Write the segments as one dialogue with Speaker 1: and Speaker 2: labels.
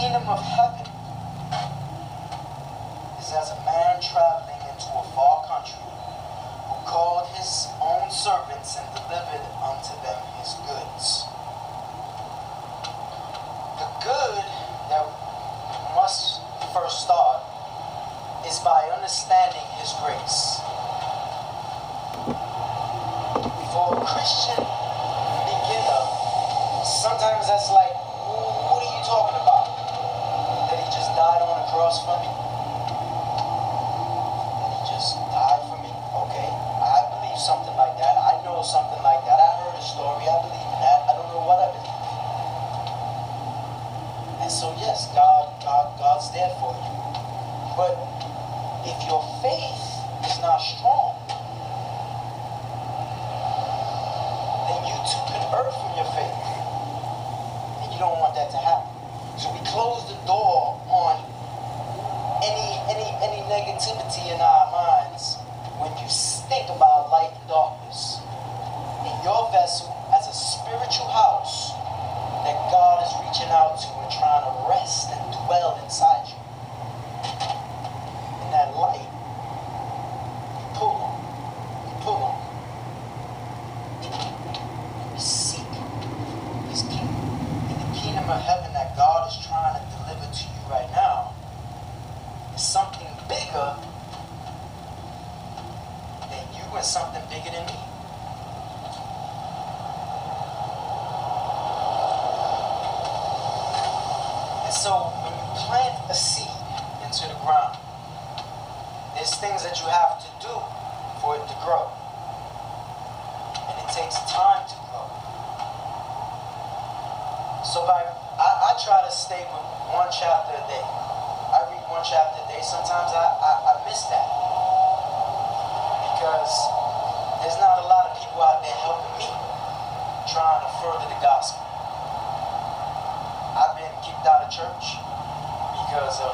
Speaker 1: kingdom of heaven is as a man traveling into a far country, who called his own servants and delivered unto them his goods. The good that must first start is by understanding his grace. For a Christian beginner, sometimes that's like, what are you talking about? That he just died on the cross for me? That he just died for me? Okay, I believe something like that. I know something like that. I heard a story. I believe in that. I don't know what I believe. And so yes, God's there for you. But if your faith is not strong, then you too can err from your faith. And you don't want that to happen. So we close the door on any negativity in our minds when you think about light and darkness. In your vessel, as a spiritual house that God is reaching out to and trying to rest and dwell inside you. In that light, you pull on. You seek his kingdom. And the kingdom of heaven that God is trying to deliver to you right now is something bigger than you and something bigger than me. And so when you plant a seed into the ground, there's things that you have to do for it to grow. And it takes time to grow. So I try to stay with one chapter a day. I read one chapter a day. Sometimes I miss that. Because there's not a lot of people out there helping me trying to further the gospel. I've been kicked out of church because of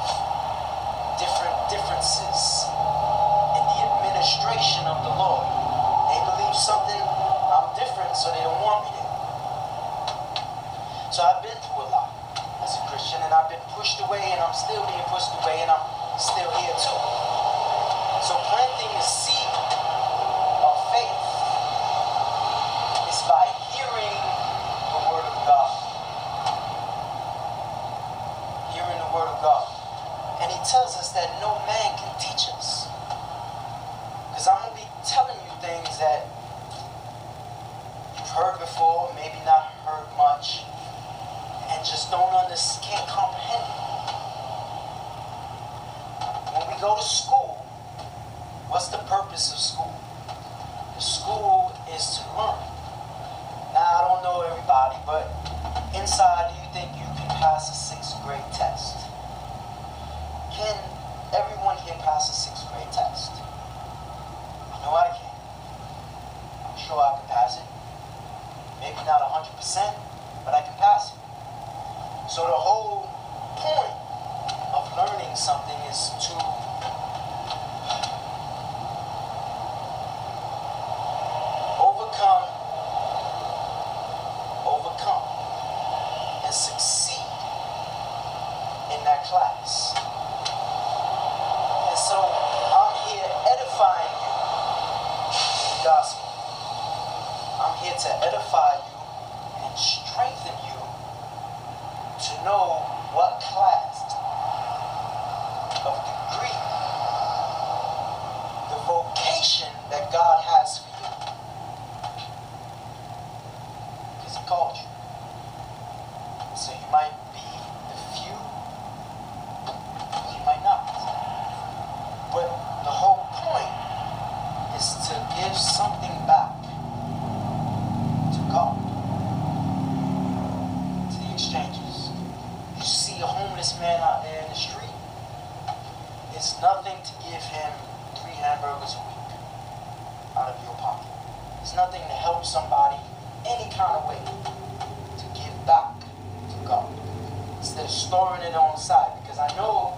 Speaker 1: differences in the administration of the Lord. They believe something, I'm different, so they don't want me there. So I've been through a lot as a Christian, and I've been pushed away, and I'm still being pushed away, and I'm still here too. So planting a seed of faith is by hearing the word of God. Hearing the word of God. And he tells us that no man can teach us. Because I'm going to be telling you things that you've heard before, maybe not heard much, and just can't comprehend it. When we go to school, what's the purpose of school? The school is to learn. Now, I don't know everybody, but inside, do you think you can pass a 6th grade test? Can everyone here pass a 6th grade test? I know I can. I'm sure I can pass it. Maybe not 100%, but I can pass it. So the whole point of learning something is to overcome, and succeed in that class. And so I'm here edifying you in the gospel. I'm here to edify you and strengthen you to know what class of degree, the vocation that God has for you. Because he called you. So you might be the few, you might not. But the whole point is to give something back to God, to the exchanges. You see a homeless man out there in the street, it's nothing to give him 3 hamburgers a week out of your pocket. It's nothing to help somebody any kind of way to give back to God instead of storing it on the side. Because I know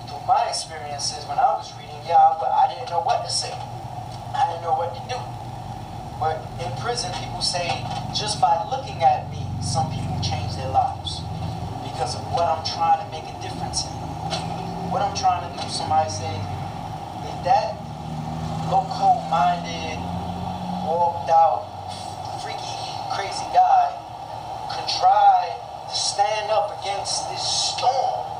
Speaker 1: through my experiences when I was reading, I didn't know what to say. I didn't know what to do. But in prison, people say, just by looking at me, some people change their lives. because of what I'm trying to make a difference in. What I'm trying to do, somebody say, if that loco-minded, walked out, freaky, crazy guy could try to stand up against this storm,